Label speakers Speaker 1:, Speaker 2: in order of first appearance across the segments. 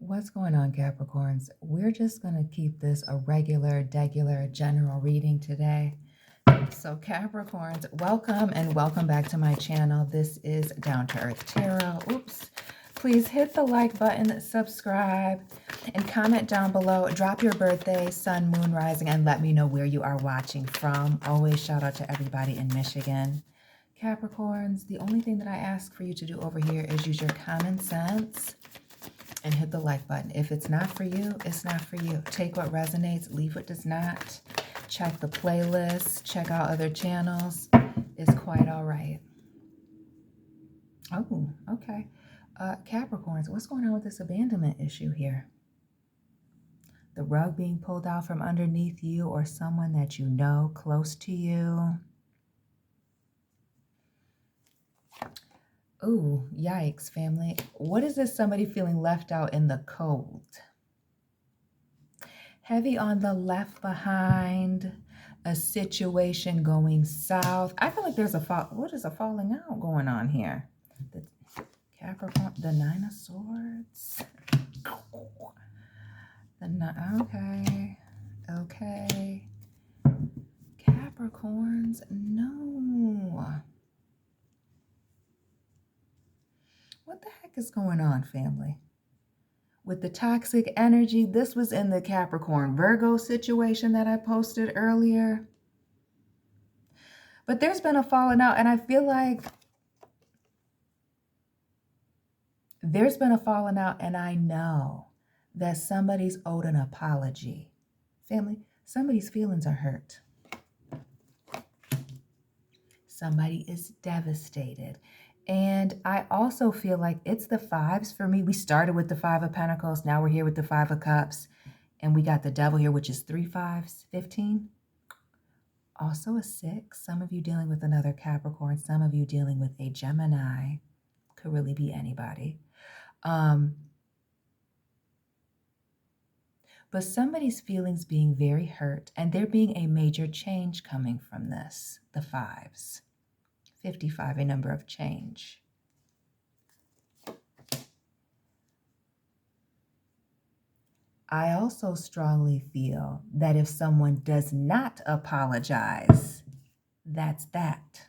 Speaker 1: What's going on, Capricorns? We're just going to keep this a regular, degular, general reading today. So, Capricorns, welcome and welcome back to my channel. This is Down to Earth Tarot. Oops. Please hit the like button, subscribe, and comment down below. Drop your birthday, sun, moon, rising, and let me know where you are watching from. Always shout out to everybody in Michigan. Capricorns, the only thing that I ask for you to do over here is use your common sense and hit the like button. If it's not for you, it's not for you. Take what resonates, leave what does not. Check the playlist, check out other channels. It's quite all right. Oh, okay. Capricorns, what's going on with this abandonment issue here? The rug being pulled out from underneath you or someone that you know close to you. Ooh, yikes, family. What is this somebody feeling left out in the cold? Heavy on the left behind, a situation going south. I feel like there's what is a falling out going on here? The Capricorn, the Nine of Swords. Okay. Capricorns, no. What the heck is going on, family? With the toxic energy, this was in the Capricorn Virgo situation that I posted earlier. But there's been a falling out, and I feel like there's been a falling out, and I know that somebody's owed an apology. Family, somebody's feelings are hurt. Somebody is devastated. And I also feel like it's the fives for me. We started with the Five of Pentacles. Now we're here with the Five of Cups. And we got the Devil here, which is 3 5s, 15. Also a 6. Some of you dealing with another Capricorn. Some of you dealing with a Gemini. Could really be anybody. But somebody's feelings being very hurt. And there being a major change coming from this. The fives. 55, a number of change. I also strongly feel that if someone does not apologize, that's that.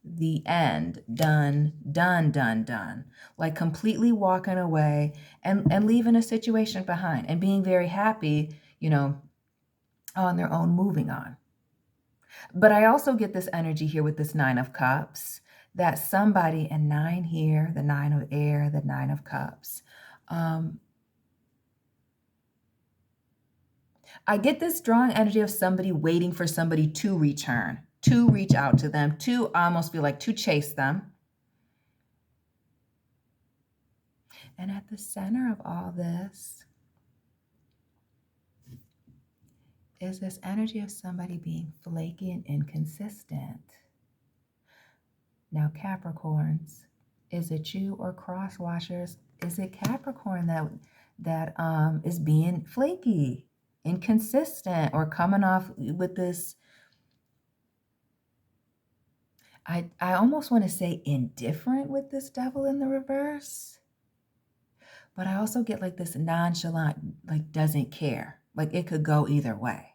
Speaker 1: The end. Done, done, done, done. Like completely walking away and leaving a situation behind and being very happy, on their own, moving on. But I also get this energy here with this Nine of Cups, that somebody, and 9 here, the 9 of air, the 9 of Cups. I get this strong energy of somebody waiting for somebody to return, to reach out to them, to almost feel like to chase them. And at the center of all this is this energy of somebody being flaky and inconsistent. Now, Capricorns, is it you or cross watchers? Is it Capricorn that is being flaky, inconsistent, or coming off with this? I almost want to say indifferent with this Devil in the reverse. But I also get like this nonchalant, like doesn't care. Like it could go either way.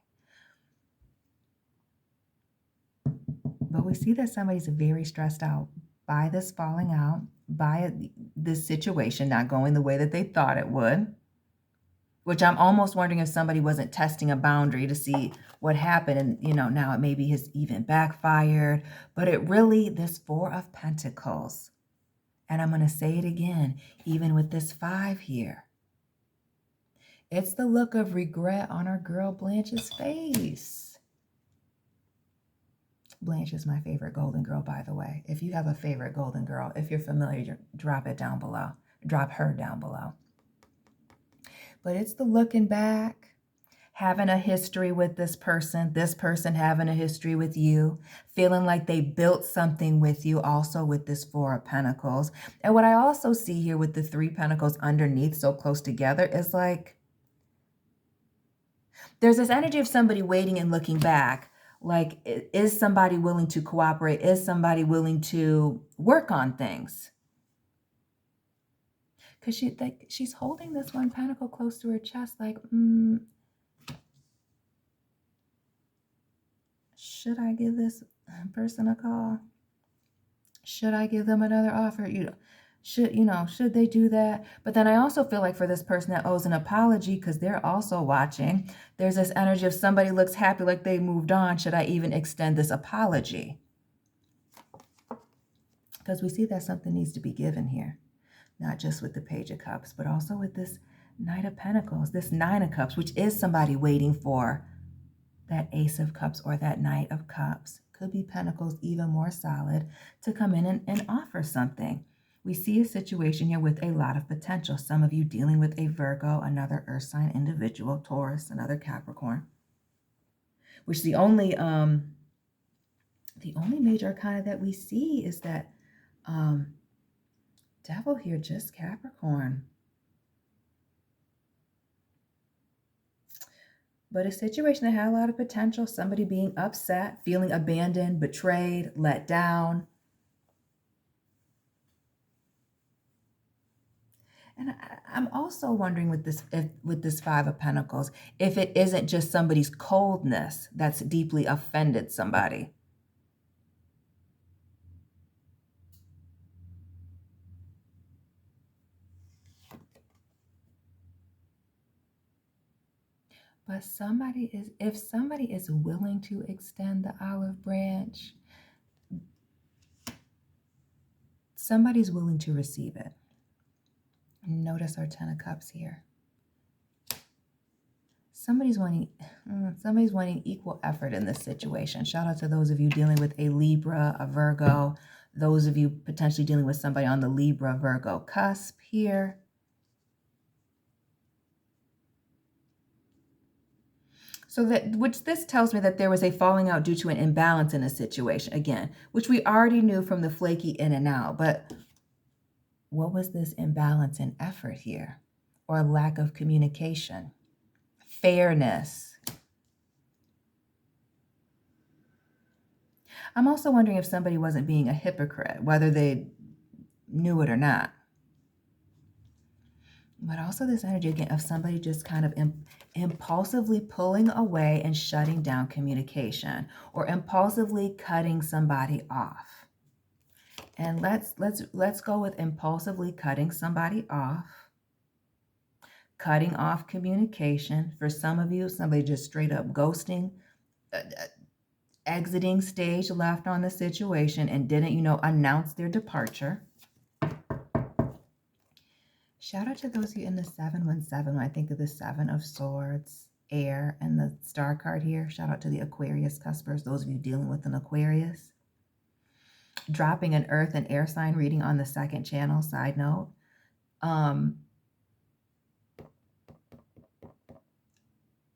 Speaker 1: But we see that somebody's very stressed out by this falling out, by this situation not going the way that they thought it would. Which I'm almost wondering if somebody wasn't testing a boundary to see what happened. And, now it maybe has even backfired. But it really, this 4 of Pentacles. And I'm going to say it again, even with this 5 here. It's the look of regret on our girl Blanche's face. Blanche is my favorite golden girl, by the way. If you have a favorite golden girl, if you're familiar, drop it down below. Drop her down below. But it's the looking back, having a history with this person having a history with you, feeling like they built something with you, also with this 4 of Pentacles. And what I also see here with the 3 Pentacles underneath so close together is like, there's this energy of somebody waiting and looking back. Like, is somebody willing to cooperate? Is somebody willing to work on things? Because she's holding this one pentacle close to her chest, like, should I give this person a call? Should I give them another offer? Should they do that? But then I also feel like for this person that owes an apology, because they're also watching, there's this energy of somebody looks happy, like they moved on. Should I even extend this apology? Because we see that something needs to be given here, not just with the Page of Cups, but also with this Knight of Pentacles, this Nine of Cups, which is somebody waiting for that Ace of Cups or that Knight of Cups. Could be Pentacles, even more solid, to come in and offer something. We see a situation here with a lot of potential. Some of you dealing with a Virgo, another Earth sign individual, Taurus, another Capricorn, which the only major arcana that we see is that Devil here, just Capricorn. But a situation that had a lot of potential, somebody being upset, feeling abandoned, betrayed, let down. And I'm also wondering with this Five of Pentacles, if it isn't just somebody's coldness that's deeply offended somebody. But if somebody is willing to extend the olive branch, somebody's willing to receive it. Notice our Ten of Cups here. Somebody's wanting equal effort in this situation. Shout out to those of you dealing with a Libra, a Virgo, those of you potentially dealing with somebody on the Libra, Virgo cusp here. So which this tells me that there was a falling out due to an imbalance in a situation, again, which we already knew from the flaky in and out. But what was this imbalance in effort here? Or lack of communication? Fairness? I'm also wondering if somebody wasn't being a hypocrite, whether they knew it or not. But also this energy, again, of somebody just kind of impulsively pulling away and shutting down communication, or impulsively cutting somebody off. And let's go with impulsively cutting somebody off, cutting off communication. For some of you, somebody just straight up ghosting, exiting stage left on the situation and didn't, announce their departure. Shout out to those of you in the 717. When I think of the Seven of Swords, air, and the star card here. Shout out to the Aquarius cuspers, those of you dealing with an Aquarius. Dropping an earth and air sign reading on the second channel, side note.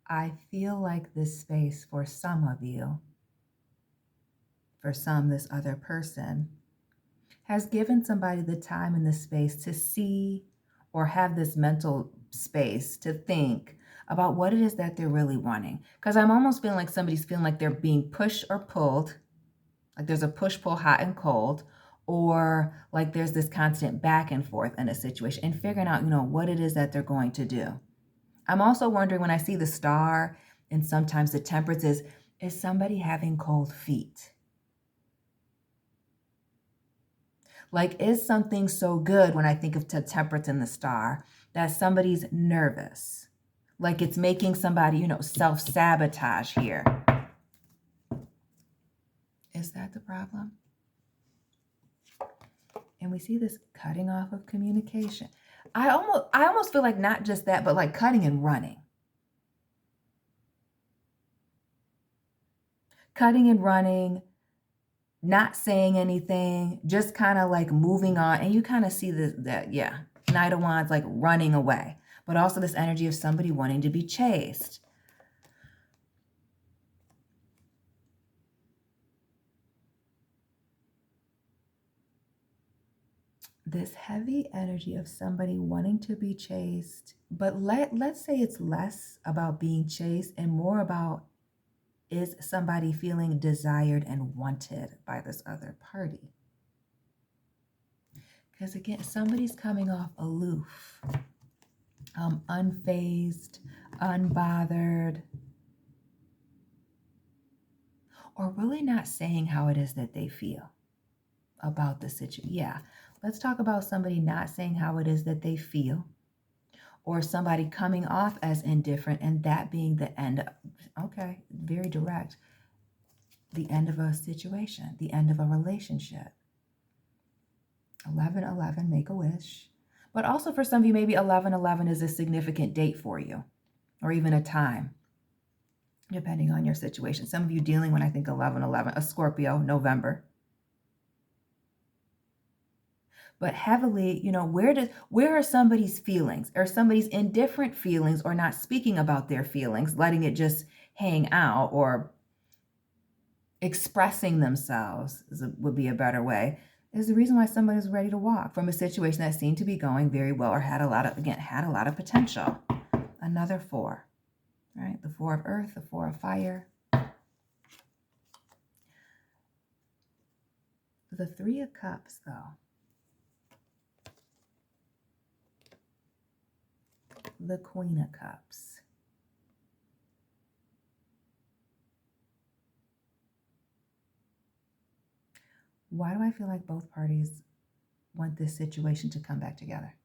Speaker 1: I feel like this space for some of you, for some, this other person, has given somebody the time and the space to see or have this mental space to think about what it is that they're really wanting. Because I'm almost feeling like somebody's feeling like they're being pushed or pulled, like there's a push-pull, hot and cold, or like there's this constant back and forth in a situation and figuring out, what it is that they're going to do. I'm also wondering, when I see the star and sometimes the temperance, is somebody having cold feet? Like, is something so good when I think of temperance and the star that somebody's nervous? Like it's making somebody, self-sabotage here. Is that the problem? And we see this cutting off of communication. I almost feel like not just that, but like cutting and running. Cutting and running, not saying anything, just kind of like moving on. And you kind of see Knight of Wands, like running away. But also this energy of somebody wanting to be chased. This heavy energy of somebody wanting to be chased. But let's say it's less about being chased and more about, is somebody feeling desired and wanted by this other party? Because again, somebody's coming off aloof, unfazed, unbothered, or really not saying how it is that they feel about the situation. Yeah, let's talk about somebody not saying how it is that they feel, or somebody coming off as indifferent and that being the end. Okay, very direct. The end of a situation, the end of a relationship. 11/11, make a wish. But also for some of you, maybe 11/11 is a significant date for you, or even a time, depending on your situation. Some of you dealing when I think 11/11, a Scorpio, November. But heavily, where are somebody's feelings, or somebody's indifferent feelings, or not speaking about their feelings, letting it just hang out, or expressing themselves would be a better way, is the reason why somebody was ready to walk from a situation that seemed to be going very well, or had a lot of potential. Another 4, right? The 4 of earth, the 4 of fire. The 3 of cups, though. The Queen of Cups. Why do I feel like both parties want this situation to come back together?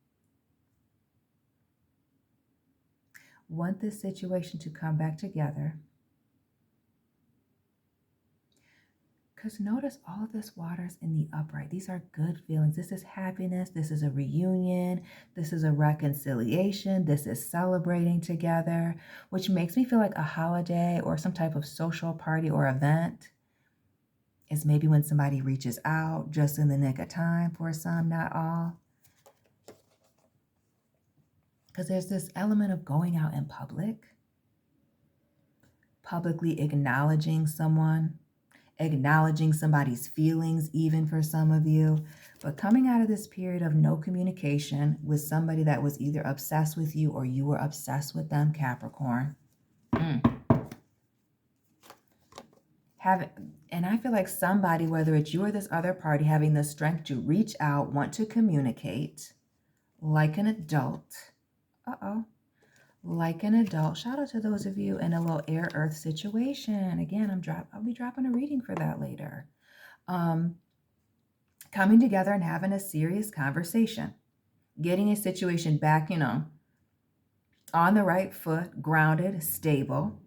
Speaker 1: Want this situation to come back together. Because notice all of this water's in the upright. These are good feelings. This is happiness. This is a reunion. This is a reconciliation. This is celebrating together, which makes me feel like a holiday or some type of social party or event is maybe when somebody reaches out just in the nick of time for some, not all. Because there's this element of going out in public, publicly acknowledging someone, acknowledging somebody's feelings, even for some of you, but coming out of this period of no communication with somebody that was either obsessed with you or you were obsessed with them, Capricorn. And I feel like somebody, whether it's you or this other party, having the strength to reach out, want to communicate like an adult. Like an adult. Shout out to those of you in a little air earth situation. Again, I'll be dropping a reading for that later. Coming together and having a serious conversation. Getting a situation back, on the right foot, grounded, stable.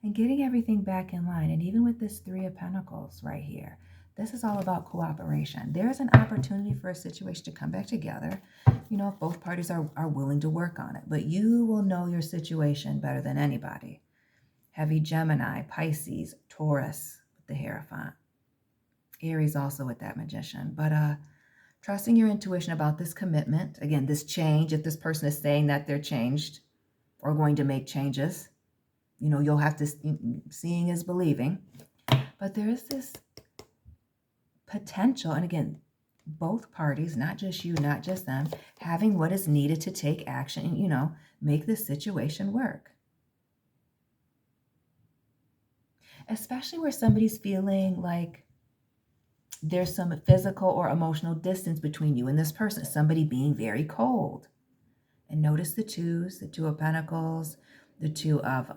Speaker 1: And getting everything back in line. And even with this 3 of Pentacles right here, this is all about cooperation. There's an opportunity for a situation to come back together, if both parties are willing to work on it. But you will know your situation better than anybody. Heavy Gemini, Pisces, Taurus with the Hierophant. Aries also with that Magician. But trusting your intuition about this commitment. Again, this change, if this person is saying that they're changed or going to make changes, you'll have to, seeing is believing. But there is this potential, and again, both parties, not just you, not just them, having what is needed to take action and, make this situation work. Especially where somebody's feeling like there's some physical or emotional distance between you and this person, somebody being very cold. And notice the 2s, the 2 of Pentacles, the 2 of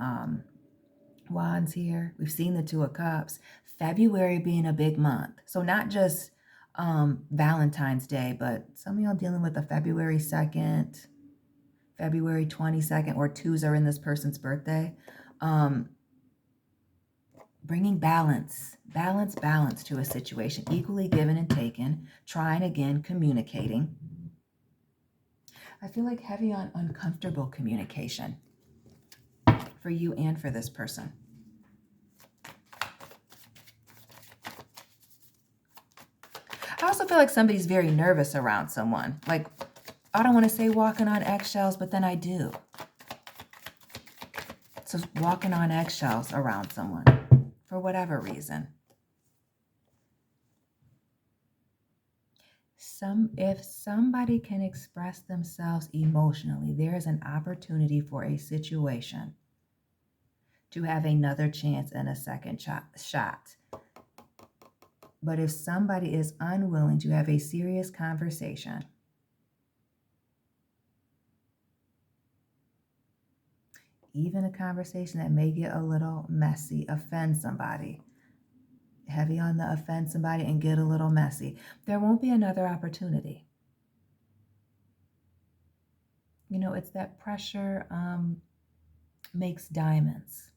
Speaker 1: Wands here. We've seen the 2 of Cups. February being a big month. So not just Valentine's Day, but some of y'all dealing with a February 2nd, February 22nd, or 2s are in this person's birthday. Bringing balance to a situation, equally given and taken, trying again, communicating. I feel like heavy on uncomfortable communication for you and for this person. I also feel like somebody's very nervous around someone. Like, I don't want to say walking on eggshells, but then I do. So walking on eggshells around someone for whatever reason. If somebody can express themselves emotionally, there is an opportunity for a situation to have another chance and a second shot. But if somebody is unwilling to have a serious conversation, even a conversation that may get a little messy, offend somebody, heavy on the offend somebody and get a little messy, there won't be another opportunity. You know, it's that pressure makes diamonds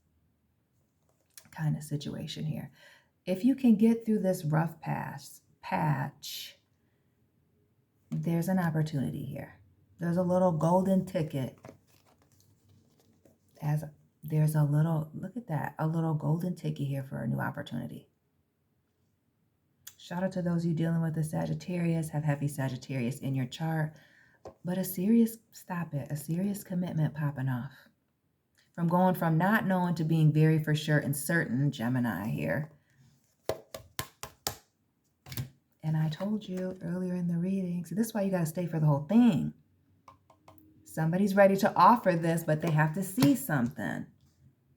Speaker 1: kind of situation here. If you can get through this rough patch, there's an opportunity here. There's a little golden ticket. There's a little, look at that, a little golden ticket here for a new opportunity. Shout out to those you dealing with the Sagittarius, have heavy Sagittarius in your chart, but a serious commitment popping off. From going from not knowing to being very for sure and certain, Gemini here. And I told you earlier in the reading, so this is why you got to stay for the whole thing. Somebody's ready to offer this, but they have to see something.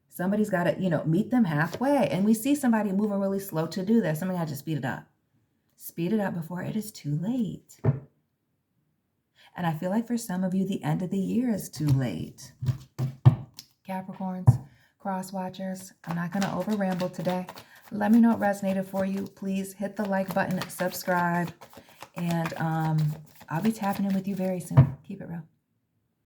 Speaker 1: Somebody's got to, meet them halfway. And we see somebody moving really slow to do that. Somebody got to speed it up. Speed it up before it is too late. And I feel like for some of you, the end of the year is too late. Capricorns, cross watchers, I'm not going to over ramble today. Let me know what resonated for you. Please hit the like button, subscribe, and I'll be tapping in with you very soon. Keep it real.